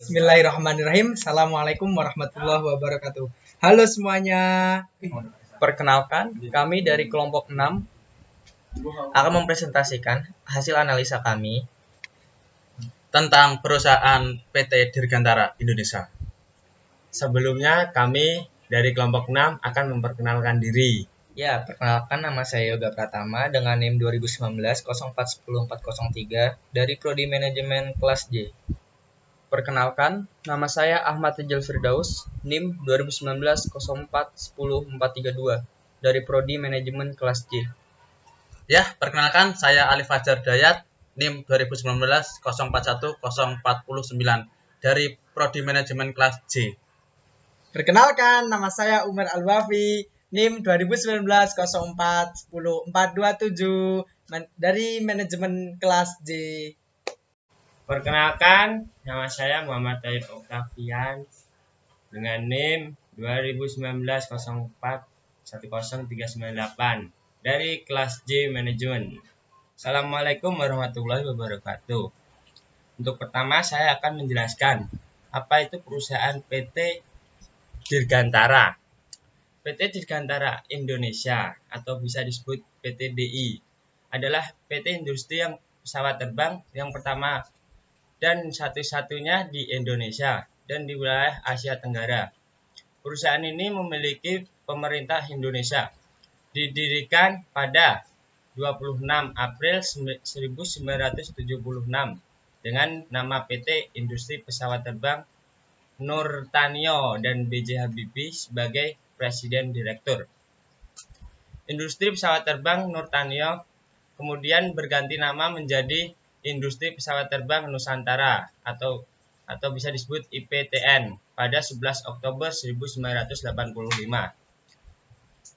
Bismillahirrahmanirrahim. Assalamualaikum warahmatullahi wabarakatuh. Halo semuanya. Perkenalkan, kami dari kelompok 6 akan mempresentasikan hasil analisa kami tentang perusahaan PT Dirgantara Indonesia. Sebelumnya, kami dari kelompok 6 akan memperkenalkan diri. Ya, perkenalkan, nama saya Yoga Pratama dengan NIM 2019 0410 403 dari Prodi Manajemen kelas J. Perkenalkan, nama saya Ahmad Rijal Firdaus, NIM 2019 0410 432 dari Prodi Manajemen kelas J. Ya, perkenalkan, saya Ali Fajar Dayat, NIM 2019 041 049 dari Prodi Manajemen kelas J. Perkenalkan, nama saya Umar Al-Wafi, NIM 2019 0410 427 dari Manajemen kelas J. Perkenalkan, nama saya Muhammad Taib Oktavian dengan NIM 2019 04 10398 dari kelas J Manajemen. Assalamualaikum warahmatullahi wabarakatuh. Untuk pertama, saya akan menjelaskan apa itu perusahaan PT Dirgantara. PT Dirgantara Indonesia atau bisa disebut PT DI adalah PT industri yang pesawat terbang yang pertama dan satu-satunya di Indonesia dan di wilayah Asia Tenggara. Perusahaan ini memiliki pemerintah Indonesia. Didirikan pada 26 April 1976 dengan nama PT Industri Pesawat Terbang Nurtanio dan B.J. Habibie sebagai Presiden Direktur. Industri Pesawat Terbang Nurtanio kemudian berganti nama menjadi Industri Pesawat Terbang Nusantara atau bisa disebut IPTN pada 11 Oktober 1985.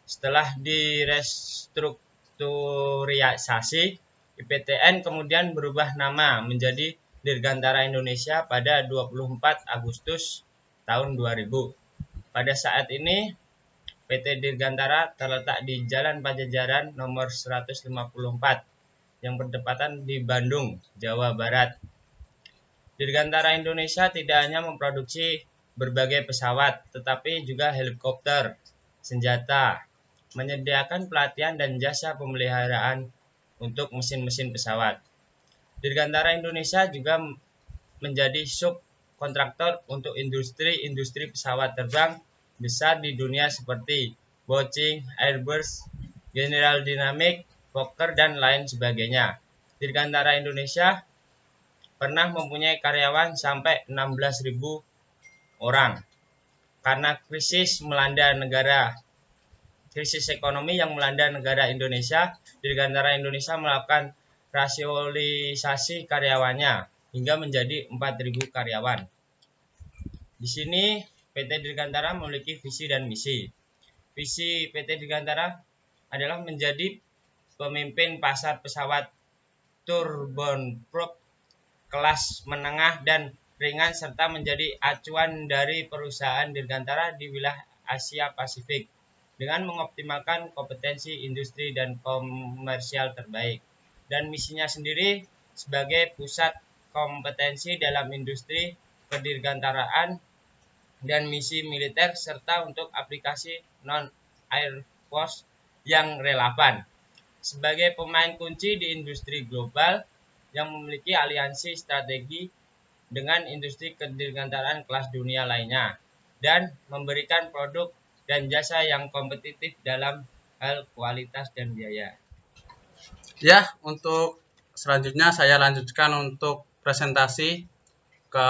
Setelah direstrukturisasi, IPTN kemudian berubah nama menjadi Dirgantara Indonesia pada 24 Agustus tahun 2000. Pada saat ini, PT Dirgantara terletak di Jalan Pajajaran nomor 154 yang berdekatan di Bandung, Jawa Barat. Dirgantara Indonesia tidak hanya memproduksi berbagai pesawat, tetapi juga helikopter, senjata, menyediakan pelatihan dan jasa pemeliharaan untuk mesin-mesin pesawat. Dirgantara Indonesia juga menjadi subkontraktor untuk industri-industri pesawat terbang besar di dunia seperti Boeing, Airbus, General Dynamics, Fokker, dan lain sebagainya. Dirgantara Indonesia pernah mempunyai karyawan sampai 16.000 orang. Karena krisis ekonomi yang melanda negara Indonesia, Dirgantara Indonesia melakukan rasionalisasi karyawannya hingga menjadi 4.000 karyawan. Di sini PT Dirgantara memiliki visi dan misi. Visi PT Dirgantara adalah menjadi pemimpin pasar pesawat turboprop kelas menengah dan ringan serta menjadi acuan dari perusahaan Dirgantara di wilayah Asia Pasifik dengan mengoptimalkan kompetensi industri dan komersial terbaik. Dan misinya sendiri sebagai pusat kompetensi dalam industri kedirgantaraan dan misi militer serta untuk aplikasi non-air force yang relevan. Sebagai pemain kunci di industri global yang memiliki aliansi strategi dengan industri kedirgantaraan kelas dunia lainnya dan memberikan produk dan jasa yang kompetitif dalam hal kualitas dan biaya. Ya, untuk selanjutnya saya lanjutkan untuk presentasi ke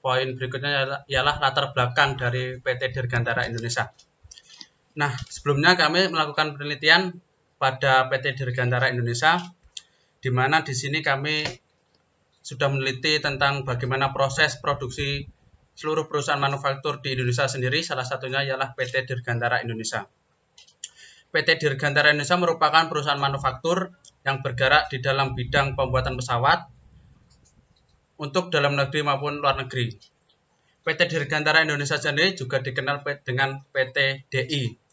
poin berikutnya ialah latar belakang dari PT Dirgantara Indonesia. Nah, sebelumnya kami melakukan penelitian pada PT Dirgantara Indonesia, di mana di sini kami sudah meneliti tentang bagaimana proses produksi seluruh perusahaan manufaktur di Indonesia sendiri, salah satunya ialah PT Dirgantara Indonesia. PT Dirgantara Indonesia merupakan perusahaan manufaktur yang bergerak di dalam bidang pembuatan pesawat untuk dalam negeri maupun luar negeri. PT Dirgantara Indonesia sendiri juga dikenal dengan PT DI.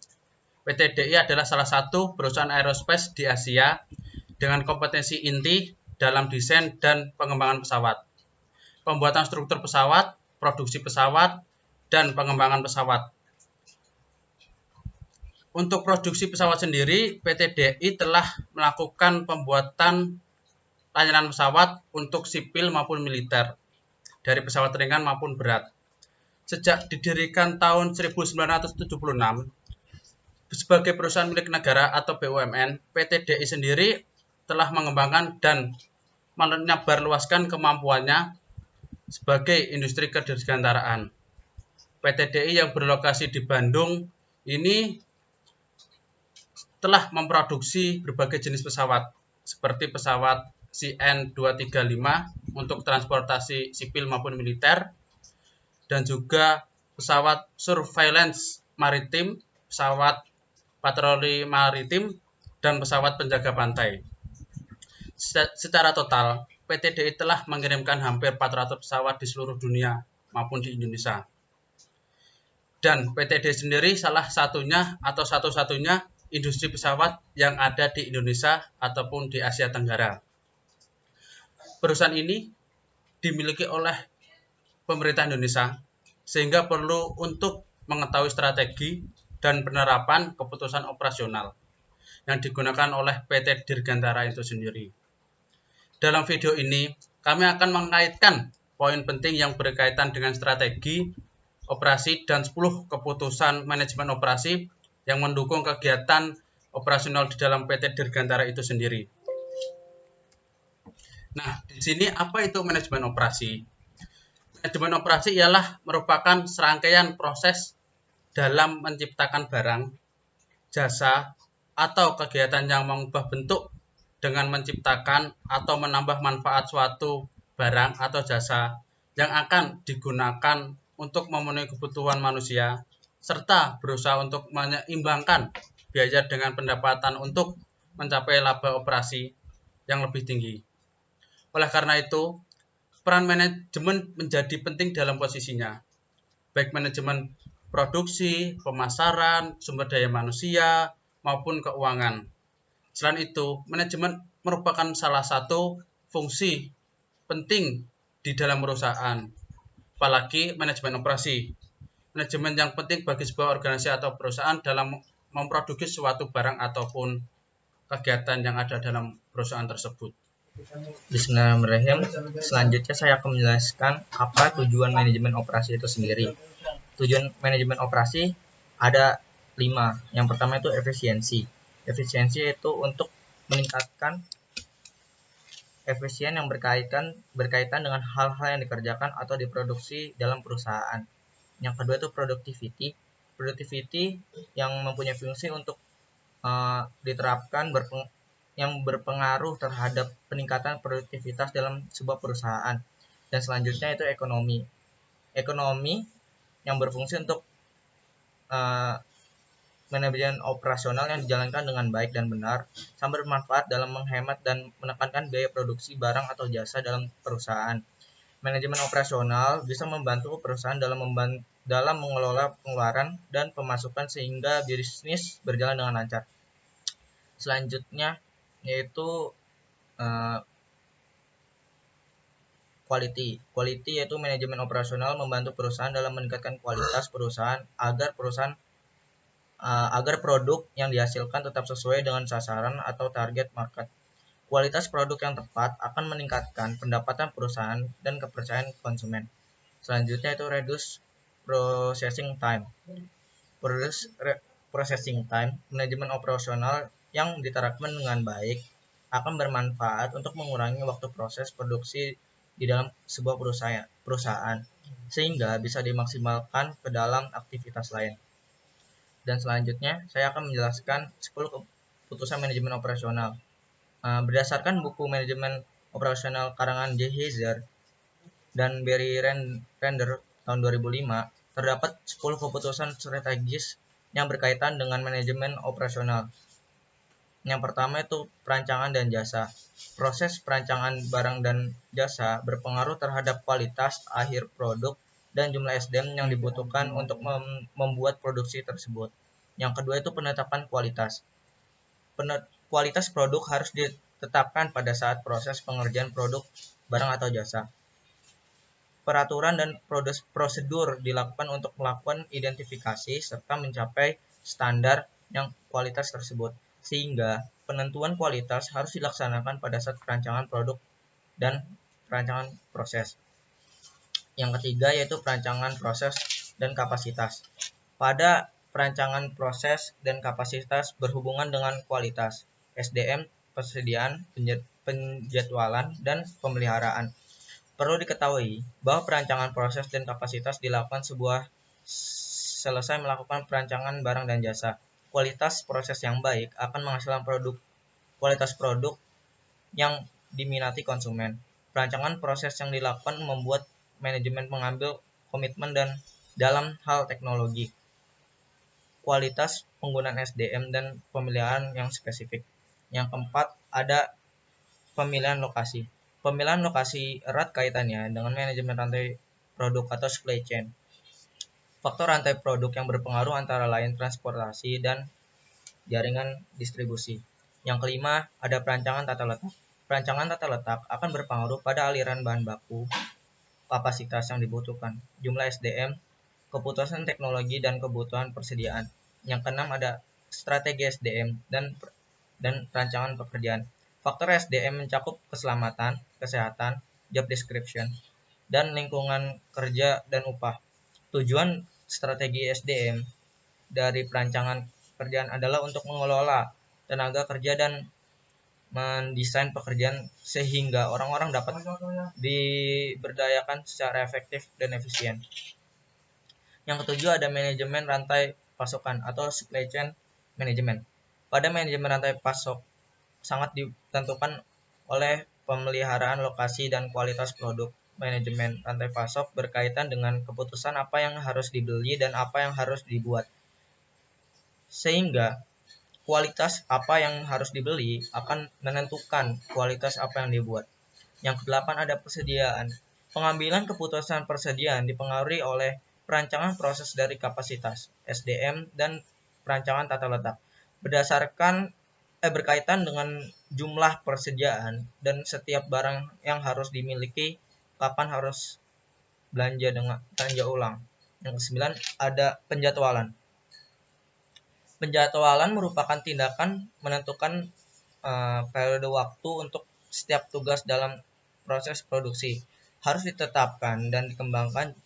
PT DI adalah salah satu perusahaan aerospace di Asia dengan kompetensi inti dalam desain dan pengembangan pesawat. pembuatan struktur pesawat, produksi pesawat, dan pengembangan pesawat. Untuk produksi pesawat sendiri, PT DI telah melakukan pembuatan layanan pesawat untuk sipil maupun militer, dari pesawat ringan maupun berat. Sejak didirikan tahun 1976, sebagai perusahaan milik negara atau BUMN, PT DI sendiri telah mengembangkan dan menyebarluaskan kemampuannya sebagai industri kedirgantaraan. PT DI yang berlokasi di Bandung ini telah memproduksi berbagai jenis pesawat, seperti pesawat CN-235 untuk transportasi sipil maupun militer, dan juga pesawat surveillance maritim, pesawat patroli maritim, dan pesawat penjaga pantai. Secara total, PT DI telah mengirimkan hampir 400 pesawat di seluruh dunia maupun di Indonesia. Dan PT DI sendiri salah satunya atau satu-satunya industri pesawat yang ada di Indonesia ataupun di Asia Tenggara. Perusahaan ini dimiliki oleh pemerintah Indonesia, sehingga perlu untuk mengetahui strategi dan penerapan keputusan operasional yang digunakan oleh PT Dirgantara itu sendiri. Dalam video ini, kami akan mengaitkan poin penting yang berkaitan dengan strategi, operasi, dan 10 keputusan manajemen operasi yang mendukung kegiatan operasional di dalam PT Dirgantara itu sendiri. Nah, di sini apa itu manajemen operasi? Manajemen operasi ialah merupakan serangkaian proses dalam menciptakan barang, jasa, atau kegiatan yang mengubah bentuk dengan menciptakan atau menambah manfaat suatu barang atau jasa yang akan digunakan untuk memenuhi kebutuhan manusia, serta berusaha untuk menyeimbangkan biaya dengan pendapatan untuk mencapai laba operasi yang lebih tinggi. Oleh karena itu, peran manajemen menjadi penting dalam posisinya, baik manajemen produksi, pemasaran, sumber daya manusia, maupun keuangan. Selain itu, manajemen merupakan salah satu fungsi penting di dalam perusahaan, apalagi manajemen operasi. Manajemen yang penting bagi sebuah organisasi atau perusahaan dalam memproduksi suatu barang ataupun kegiatan yang ada dalam perusahaan tersebut. Bismillahirrahmanirrahim. Selanjutnya saya akan menjelaskan apa tujuan manajemen operasi itu sendiri. Tujuan manajemen operasi ada 5. Yang pertama itu efisiensi. Efisiensi itu untuk meningkatkan efisien yang berkaitan dengan hal-hal yang dikerjakan atau diproduksi dalam perusahaan. Yang kedua itu productivity. Productivity yang mempunyai fungsi untuk diterapkan yang berpengaruh terhadap peningkatan produktivitas dalam sebuah perusahaan. Dan selanjutnya itu ekonomi. Ekonomi yang berfungsi untuk manajemen operasional yang dijalankan dengan baik dan benar, sambil bermanfaat dalam menghemat dan menekankan biaya produksi barang atau jasa dalam perusahaan. Manajemen operasional bisa membantu perusahaan dalam mengelola pengeluaran dan pemasukan sehingga bisnis berjalan dengan lancar. Selanjutnya yaitu quality. Quality yaitu manajemen operasional membantu perusahaan dalam meningkatkan kualitas perusahaan agar produk yang dihasilkan tetap sesuai dengan sasaran atau target market. Kualitas produk yang tepat akan meningkatkan pendapatan perusahaan dan kepercayaan konsumen. Selanjutnya itu reduce processing time. Processing time, manajemen operasional yang diterapkan dengan baik akan bermanfaat untuk mengurangi waktu proses produksi di dalam sebuah perusahaan sehingga bisa dimaksimalkan ke dalam aktivitas lain. Dan selanjutnya saya akan menjelaskan 10 keputusan manajemen operasional. Berdasarkan buku manajemen operasional karangan J. Heiser dan Barry Render tahun 2005, terdapat 10 keputusan strategis yang berkaitan dengan manajemen operasional. Yang pertama itu perancangan dan jasa. Proses perancangan barang dan jasa berpengaruh terhadap kualitas akhir produk dan jumlah SDM yang dibutuhkan untuk membuat produksi tersebut. Yang kedua itu penetapan kualitas. Kualitas produk harus ditetapkan pada saat proses pengerjaan produk, barang atau jasa. peraturan dan prosedur dilakukan untuk melakukan identifikasi serta mencapai standar yang kualitas tersebut, sehingga penentuan kualitas harus dilaksanakan pada saat perancangan produk dan perancangan proses. Yang ketiga yaitu perancangan proses dan kapasitas. Pada perancangan proses dan kapasitas berhubungan dengan kualitas, SDM, persediaan, penjadwalan, dan pemeliharaan. Perlu diketahui bahwa perancangan proses dan kapasitas dilakukan selesai melakukan perancangan barang dan jasa. Kualitas proses yang baik akan menghasilkan kualitas produk yang diminati konsumen. Perancangan proses yang dilakukan membuat manajemen mengambil komitmen dan dalam hal teknologi, kualitas penggunaan SDM dan pemilihan yang spesifik. Yang keempat ada pemilihan lokasi. Pemilihan lokasi erat kaitannya dengan manajemen rantai produk atau supply chain. Faktor rantai produk yang berpengaruh antara lain transportasi dan jaringan distribusi. Yang kelima, ada perancangan tata letak. Perancangan tata letak akan berpengaruh pada aliran bahan baku, kapasitas yang dibutuhkan, jumlah SDM, keputusan teknologi, dan kebutuhan persediaan. Yang keenam, ada strategi SDM dan rancangan pekerjaan. Faktor SDM mencakup keselamatan, kesehatan, job description, dan lingkungan kerja dan upah. Tujuan strategi SDM dari perancangan pekerjaan adalah untuk mengelola tenaga kerja dan mendesain pekerjaan sehingga orang-orang dapat diberdayakan secara efektif dan efisien. Yang ketujuh ada manajemen rantai pasokan atau supply chain management. Pada manajemen rantai pasok sangat ditentukan oleh pemeliharaan lokasi dan kualitas produk. Manajemen rantai pasok berkaitan dengan keputusan apa yang harus dibeli dan apa yang harus dibuat. Sehingga kualitas apa yang harus dibeli akan menentukan kualitas apa yang dibuat. Yang kedelapan ada persediaan. Pengambilan keputusan persediaan dipengaruhi oleh perancangan proses dari kapasitas, SDM, dan perancangan tata letak. Berkaitan dengan jumlah persediaan dan setiap barang yang harus dimiliki, kapan harus belanja ulang. Yang kesembilan ada penjadwalan. Penjadwalan merupakan tindakan menentukan periode waktu untuk setiap tugas dalam proses produksi. Harus ditetapkan dan dikembangkan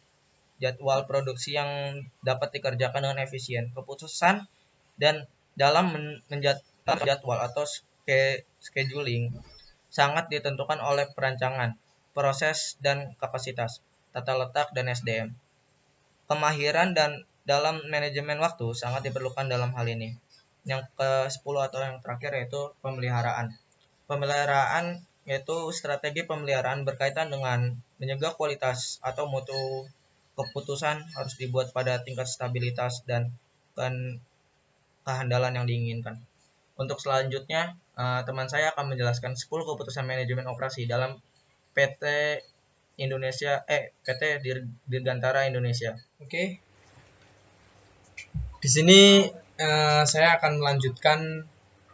jadwal produksi yang dapat dikerjakan dengan efisien. Keputusan dan dalam jadwal atau scheduling sangat ditentukan oleh perancangan, proses dan kapasitas, tata letak dan SDM. Kemahiran dan dalam manajemen waktu sangat diperlukan dalam hal ini. Yang ke-10 atau yang terakhir yaitu pemeliharaan. Pemeliharaan yaitu strategi pemeliharaan berkaitan dengan menjaga kualitas atau mutu keputusan harus dibuat pada tingkat stabilitas dan kehandalan yang diinginkan. Untuk selanjutnya, teman saya akan menjelaskan 10 keputusan manajemen operasi dalam PT Dirgantara Indonesia. Oke. Di sini saya akan melanjutkan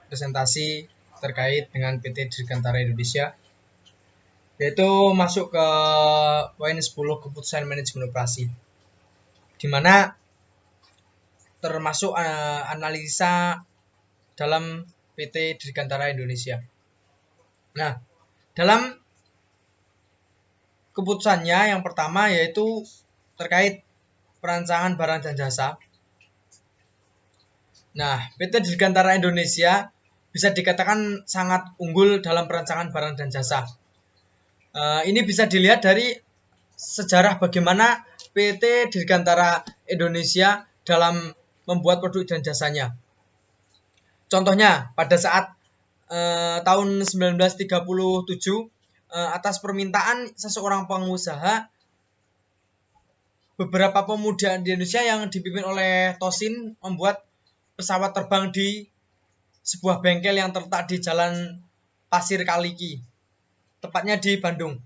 presentasi terkait dengan PT Dirgantara Indonesia, yaitu masuk ke poin 10 keputusan manajemen operasi, di mana termasuk analisa dalam PT Dirgantara Indonesia. Nah, dalam keputusannya yang pertama yaitu terkait perancangan barang dan jasa. Nah, PT Dirgantara Indonesia bisa dikatakan sangat unggul dalam perancangan barang dan jasa. Ini bisa dilihat dari sejarah bagaimana PT Dirgantara Indonesia dalam membuat produk dan jasanya. Contohnya, pada saat tahun 1937, atas permintaan seseorang pengusaha, beberapa pemuda di Indonesia yang dipimpin oleh Tosin membuat pesawat terbang di sebuah bengkel yang terletak di Jalan Pasir Kaliki, tepatnya di Bandung.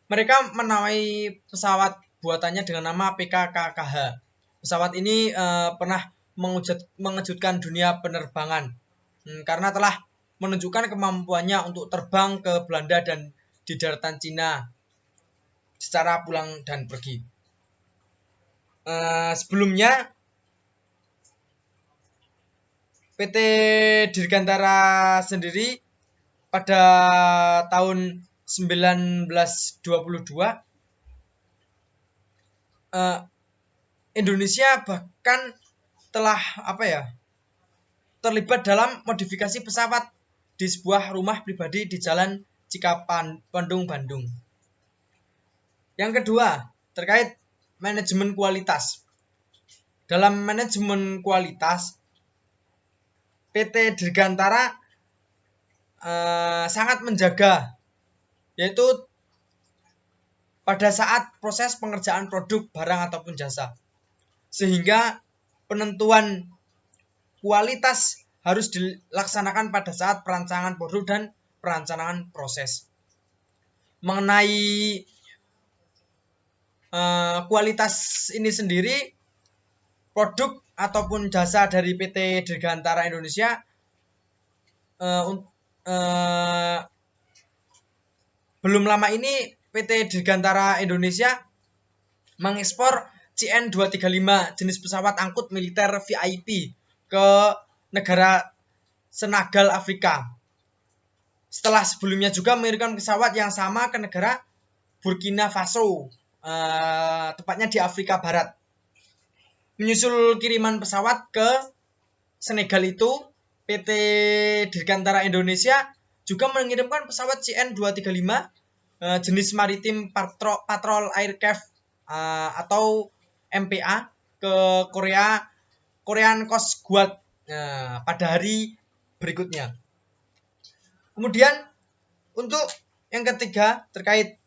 Mereka menamai pesawat buatannya dengan nama PKKKH. Pesawat ini pernah mengejutkan dunia penerbangan karena telah menunjukkan kemampuannya untuk terbang ke Belanda dan di daratan Cina. secara pulang dan pergi. Sebelumnya PT Dirgantara sendiri pada tahun 1922 Indonesia bahkan telah terlibat dalam modifikasi pesawat di sebuah rumah pribadi di Jalan Cikapandung, Bandung. Yang kedua, terkait manajemen kualitas. Dalam manajemen kualitas, PT Dirgantara sangat menjaga, yaitu pada saat proses pengerjaan produk, barang ataupun jasa, sehingga penentuan kualitas harus dilaksanakan pada saat perancangan produk dan perancangan proses. Mengenai kualitas ini sendiri, produk ataupun jasa dari PT Dirgantara Indonesia belum lama ini PT Dirgantara Indonesia mengekspor CN-235 jenis pesawat angkut militer VIP ke negara Senegal, Afrika. Setelah sebelumnya juga mengirimkan pesawat yang sama ke negara Burkina Faso, tepatnya di Afrika Barat. Menyusul kiriman pesawat ke Senegal itu, PT Dirgantara Indonesia juga mengirimkan pesawat CN-235 jenis Maritime Patrol Aircraft atau MPA ke Korean Coast Guard pada hari berikutnya. Kemudian untuk yang ketiga terkait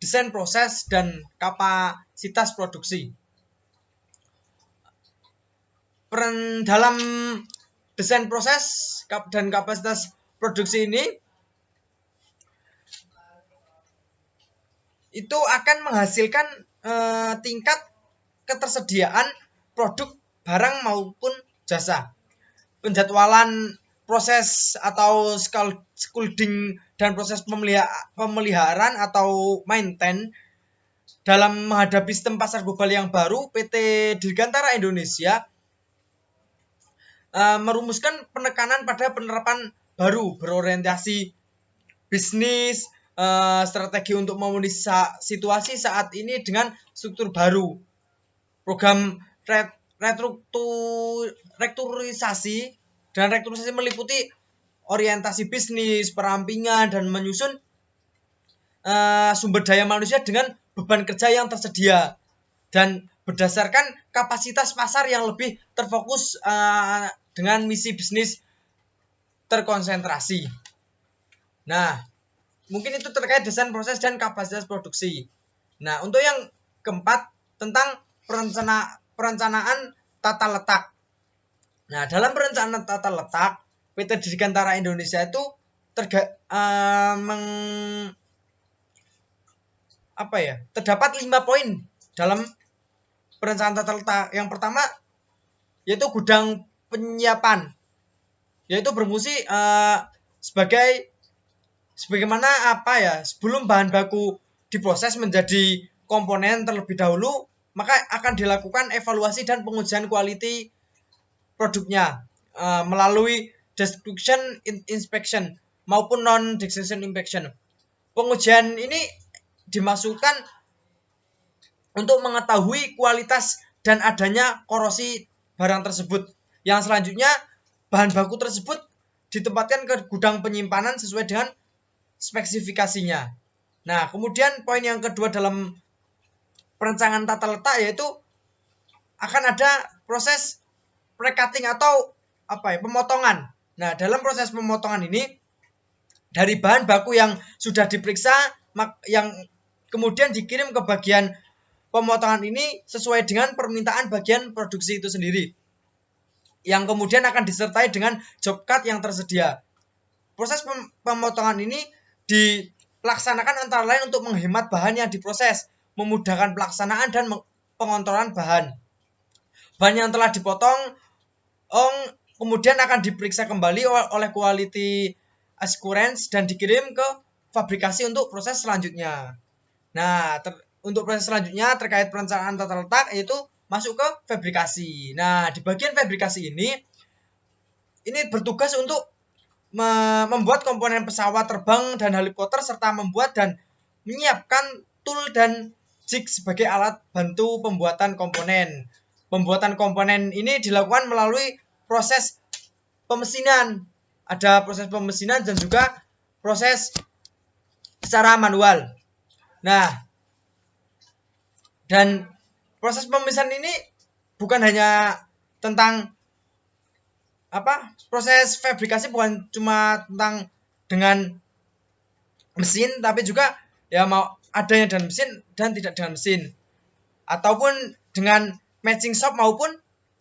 desain proses dan kapasitas produksi. Dalam desain proses dan kapasitas produksi ini itu akan menghasilkan tingkat ketersediaan produk, barang maupun jasa. Penjadwalan proses atau scouting dan proses pemeliharaan atau maintenance dalam menghadapi sistem pasar global yang baru, PT Dirgantara Indonesia merumuskan penekanan pada penerapan baru berorientasi bisnis, strategi untuk memenuhi situasi saat ini dengan struktur baru. Program restrukturisasi meliputi orientasi bisnis, perampingan, dan menyusun sumber daya manusia dengan beban kerja yang tersedia dan berdasarkan kapasitas pasar yang lebih terfokus dengan misi bisnis terkonsentrasi. Nah, mungkin itu terkait desain proses dan kapasitas produksi. Nah, untuk yang keempat tentang perencanaan tata letak. Nah, dalam perencanaan tata letak, PT Dirgantara Indonesia itu terdapat 5 poin dalam perencanaan tata letak. Yang pertama yaitu gudang penyiapan, yaitu berfungsi sebagaimana sebelum bahan baku diproses menjadi komponen terlebih dahulu, maka akan dilakukan evaluasi dan pengujian quality produknya melalui destruction inspection maupun non-destruction inspection. Pengujian ini dimasukkan untuk mengetahui kualitas dan adanya korosi barang tersebut. Yang selanjutnya, bahan baku tersebut ditempatkan ke gudang penyimpanan sesuai dengan spesifikasinya. Nah, kemudian poin yang kedua dalam perencanaan tata letak yaitu akan ada proses pre-cutting atau pemotongan. Nah, dalam proses pemotongan ini dari bahan baku yang sudah diperiksa yang kemudian dikirim ke bagian pemotongan ini sesuai dengan permintaan bagian produksi itu sendiri, yang kemudian akan disertai dengan job cut yang tersedia. Proses pemotongan ini dilaksanakan antara lain untuk menghemat bahan yang diproses, memudahkan pelaksanaan dan pengontrolan bahan. Bahan yang telah dipotong kemudian akan diperiksa kembali oleh quality assurance dan dikirim ke fabrikasi untuk proses selanjutnya. Nah, untuk proses selanjutnya terkait perencanaan tata letak yaitu masuk ke fabrikasi. Nah, di bagian fabrikasi ini bertugas untuk membuat komponen pesawat terbang dan helikopter serta membuat dan menyiapkan tool dan jig sebagai alat bantu pembuatan komponen. Pembuatan komponen ini dilakukan melalui proses pemesinan. Ada proses pemesinan dan juga proses secara manual. Nah, dan proses pemesinan ini bukan hanya tentang proses fabrikasi bukan cuma tentang dengan mesin, tapi juga ya mau adanya dengan mesin dan tidak dengan mesin, ataupun dengan matching shop maupun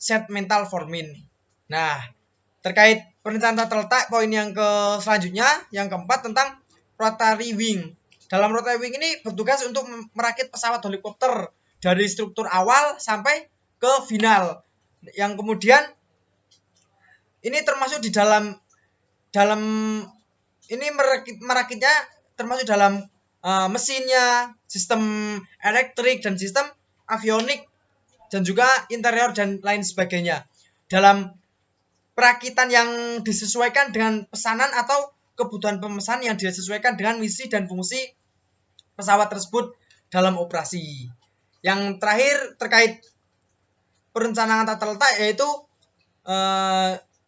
set mental forming. Nah, terkait perencanaan tata letak, poin yang selanjutnya yang keempat tentang rotary wing. Dalam rotary wing ini bertugas untuk merakit pesawat helikopter dari struktur awal sampai ke final, yang kemudian ini termasuk di dalam ini merakitnya termasuk dalam mesinnya, sistem elektrik dan sistem avionik dan juga interior dan lain sebagainya. Dalam perakitan yang disesuaikan dengan pesanan atau kebutuhan pemesan yang disesuaikan dengan misi dan fungsi pesawat tersebut dalam operasi. Yang terakhir terkait perencanaan tata letak yaitu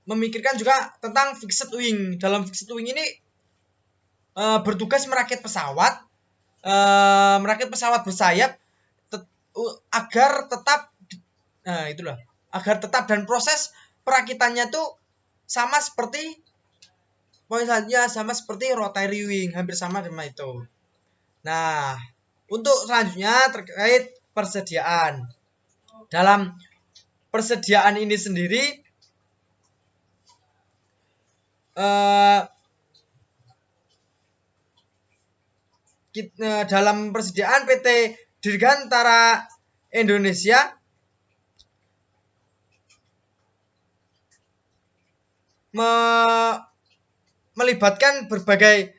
memikirkan juga tentang fixed wing. Dalam fixed wing ini bertugas merakit pesawat bersayap agar tetap dan proses perakitannya tuh sama seperti poin selanjutnya, sama seperti rotary wing, hampir sama dengan itu. Nah, untuk selanjutnya terkait persediaan. Dalam persediaan ini sendiri dalam persediaan PT Dirgantara Indonesia melibatkan berbagai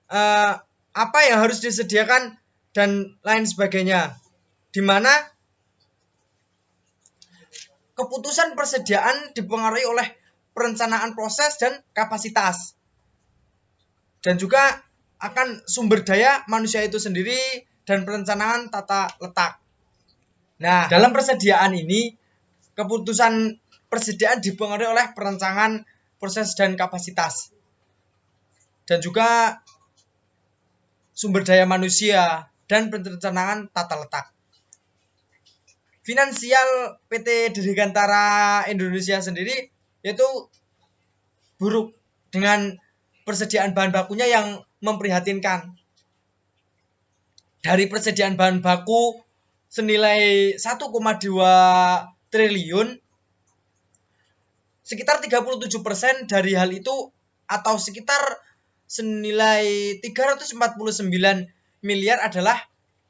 apa yang harus disediakan dan lain sebagainya, di mana keputusan persediaan dipengaruhi oleh perencanaan proses dan kapasitas, dan juga akan sumber daya manusia itu sendiri dan perencanaan tata letak. Nah, dalam persediaan ini keputusan persediaan dipengaruhi oleh perencanaan proses dan kapasitas, dan juga sumber daya manusia dan perencanaan tata letak. Finansial PT Dirgantara Indonesia sendiri yaitu buruk dengan persediaan bahan bakunya yang memprihatinkan. Dari persediaan bahan baku senilai 1,2 triliun, sekitar 37% dari hal itu atau sekitar senilai 349 miliar adalah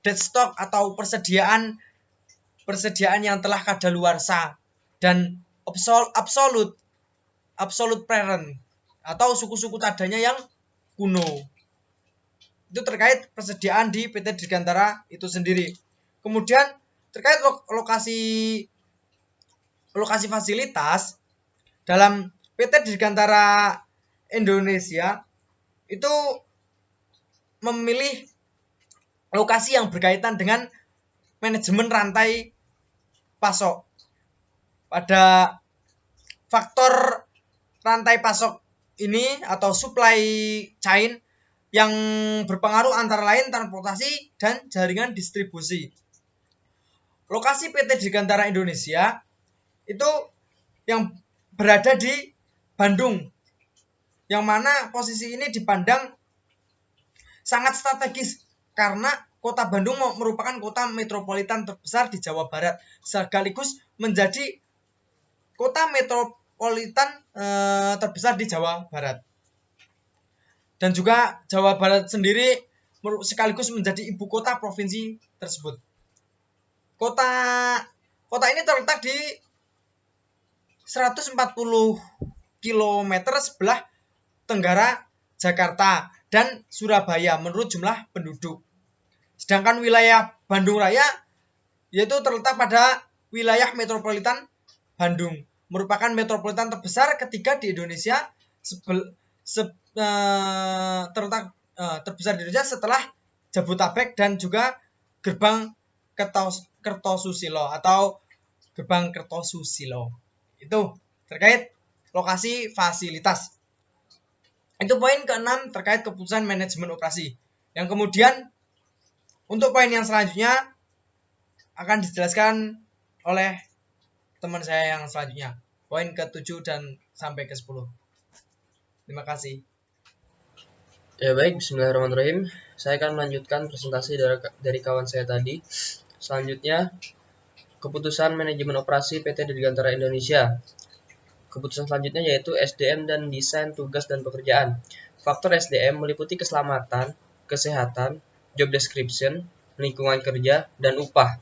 dead stock atau persediaan yang telah kadaluarsa dan absolute parent atau suku-suku tadanya yang kuno. Itu terkait persediaan di PT Dirgantara itu sendiri. Kemudian terkait lokasi fasilitas dalam PT Dirgantara Indonesia itu memilih lokasi yang berkaitan dengan manajemen rantai pasok. Pada faktor rantai pasok ini atau supply chain yang berpengaruh antara lain transportasi dan jaringan distribusi. Lokasi PT Dirgantara Indonesia itu yang berada di Bandung, yang mana posisi ini dipandang sangat strategis karena Kota Bandung merupakan kota metropolitan terbesar di Jawa Barat, sekaligus menjadi kota metropolitan terbesar di Jawa Barat. Dan juga Jawa Barat sendiri sekaligus menjadi ibu kota provinsi tersebut. Kota ini terletak di 140 km sebelah tenggara Jakarta dan Surabaya menurut jumlah penduduk. Sedangkan wilayah Bandung Raya yaitu terletak pada wilayah metropolitan Bandung, merupakan metropolitan terbesar ketiga di Indonesia terletak terbesar di Indonesia setelah Jabodetabek dan juga gerbang Kertosusilo atau gerbang Kertosusilo. Itu terkait lokasi fasilitas. Itu poin ke-6 terkait keputusan manajemen operasi. Yang kemudian untuk poin yang selanjutnya akan dijelaskan oleh teman saya yang selanjutnya. Poin ke-7 dan sampai ke-10. Terima kasih. Ya baik, bismillahirrahmanirrahim. Saya akan melanjutkan presentasi dari kawan saya tadi. Selanjutnya, keputusan manajemen operasi PT Dirgantara Indonesia. Keputusan selanjutnya yaitu SDM dan desain tugas dan pekerjaan. Faktor SDM meliputi keselamatan, kesehatan, job description, lingkungan kerja, dan upah.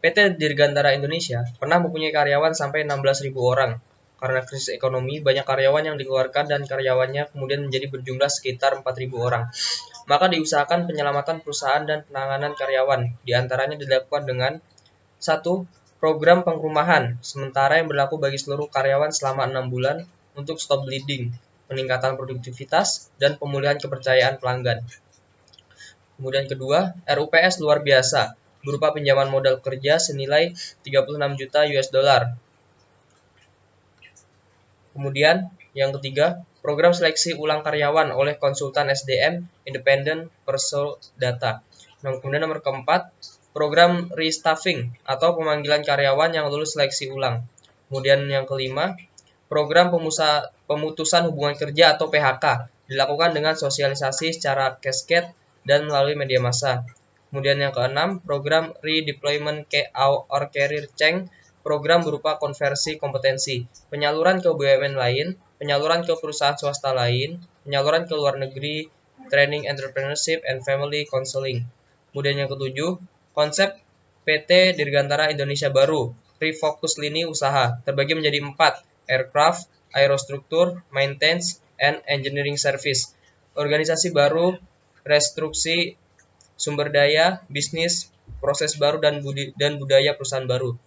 PT Dirgantara Indonesia pernah mempunyai karyawan sampai 16.000 orang. Karena krisis ekonomi, banyak karyawan yang dikeluarkan dan karyawannya kemudian menjadi berjumlah sekitar 4.000 orang. Maka diusahakan penyelamatan perusahaan dan penanganan karyawan. Di antaranya dilakukan dengan 1. Program pengrumahan, sementara yang berlaku bagi seluruh karyawan selama 6 bulan untuk stop bleeding, peningkatan produktivitas, dan pemulihan kepercayaan pelanggan. Kemudian kedua, RUPS luar biasa, berupa pinjaman modal kerja senilai 36 juta US dollar. Kemudian yang ketiga, program seleksi ulang karyawan oleh konsultan SDM Independent Persol Data. Kemudian nomor keempat, program restaffing atau pemanggilan karyawan yang lulus seleksi ulang. Kemudian yang kelima, program pemutusan hubungan kerja atau PHK dilakukan dengan sosialisasi secara cascade dan melalui media massa. Kemudian yang keenam, program redeployment or career change, program berupa konversi kompetensi, penyaluran ke BUMN lain, penyaluran ke perusahaan swasta lain, penyaluran ke luar negeri, training entrepreneurship and family counseling. Kemudian yang ketujuh, konsep PT Dirgantara Indonesia baru, refocus lini usaha, terbagi menjadi 4, aircraft, aerostruktur, maintenance, and engineering service. Organisasi baru, restruksi, sumber daya, bisnis, proses baru, dan budaya perusahaan baru.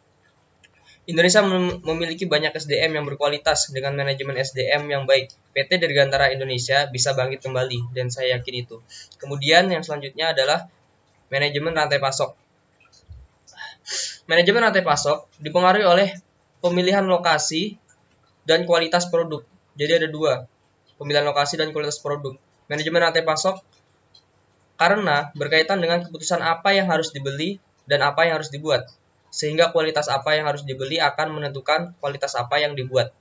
Indonesia memiliki banyak SDM yang berkualitas. Dengan manajemen SDM yang baik, PT Dirgantara Indonesia bisa bangkit kembali, dan saya yakin itu. Kemudian yang selanjutnya adalah manajemen rantai pasok. Manajemen rantai pasok dipengaruhi oleh pemilihan lokasi dan kualitas produk. Jadi ada dua, pemilihan lokasi dan kualitas produk. Manajemen rantai pasok karena berkaitan dengan keputusan apa yang harus dibeli dan apa yang harus dibuat. Sehingga kualitas apa yang harus dibeli akan menentukan kualitas apa yang dibuat.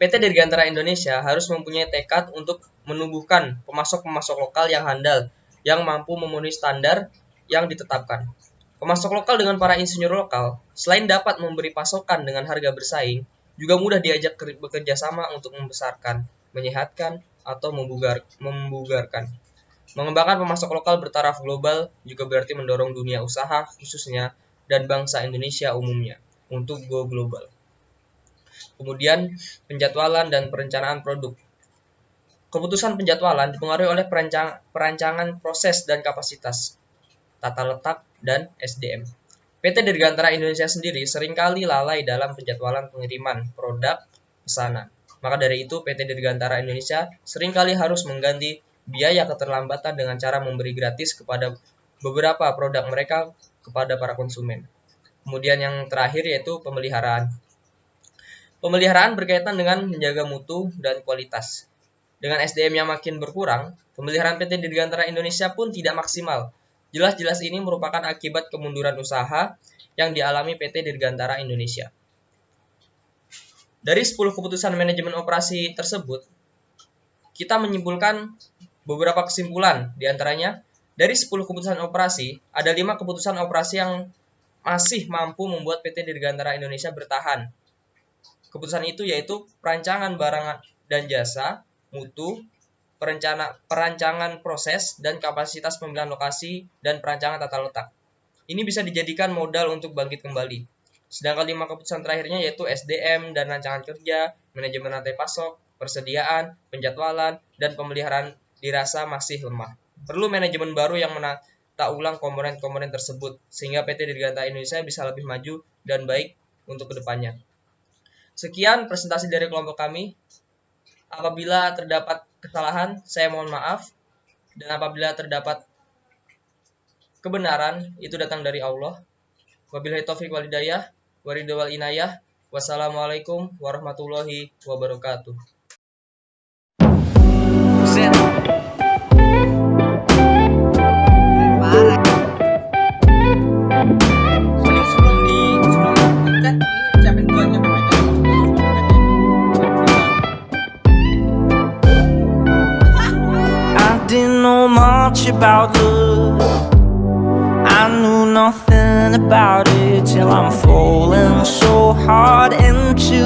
PT Dirgantara Indonesia harus mempunyai tekad untuk menumbuhkan pemasok-pemasok lokal yang handal, yang mampu memenuhi standar yang ditetapkan. Pemasok lokal dengan para insinyur lokal, selain dapat memberi pasokan dengan harga bersaing, juga mudah diajak bekerja sama untuk membesarkan, menyehatkan, atau membugarkan. Mengembangkan pemasok lokal bertaraf global juga berarti mendorong dunia usaha khususnya dan bangsa Indonesia umumnya untuk go global. Kemudian penjadwalan dan perencanaan produk. Keputusan penjadwalan dipengaruhi oleh perancangan proses dan kapasitas, tata letak, dan SDM. PT Dirgantara Indonesia sendiri seringkali lalai dalam penjadwalan pengiriman produk pesanan. Maka dari itu PT Dirgantara Indonesia seringkali harus mengganti biaya keterlambatan dengan cara memberi gratis kepada beberapa produk mereka kepada para konsumen. Kemudian yang terakhir yaitu pemeliharaan. Pemeliharaan berkaitan dengan menjaga mutu dan kualitas. Dengan SDM yang makin berkurang, pemeliharaan PT Dirgantara Indonesia pun tidak maksimal. Jelas-jelas ini merupakan akibat kemunduran usaha yang dialami PT Dirgantara Indonesia. Dari 10 keputusan manajemen operasi tersebut, kita menyimpulkan beberapa kesimpulan. Di antaranya, dari 10 keputusan operasi, ada 5 keputusan operasi yang masih mampu membuat PT Dirgantara Indonesia bertahan. Keputusan itu yaitu perancangan barang dan jasa, mutu, perancangan proses, dan kapasitas pemilihan lokasi, dan perancangan tata letak. Ini bisa dijadikan modal untuk bangkit kembali. Sedangkan 5 keputusan terakhirnya yaitu SDM dan rancangan kerja, manajemen rantai pasok, persediaan, penjadwalan, dan pemeliharaan dirasa masih lemah. Perlu manajemen baru yang tak ulang komponen-komponen tersebut, sehingga PT Dirgantara Indonesia bisa lebih maju dan baik untuk kedepannya. Sekian presentasi dari kelompok kami. Apabila terdapat kesalahan, saya mohon maaf. Dan apabila terdapat kebenaran, itu datang dari Allah. Wabillahi taufiq wal hidayah, waridho wal inayah. Wassalamualaikum warahmatullahi wabarakatuh. I didn't know much about love. I knew nothing about it till I'm falling so hard into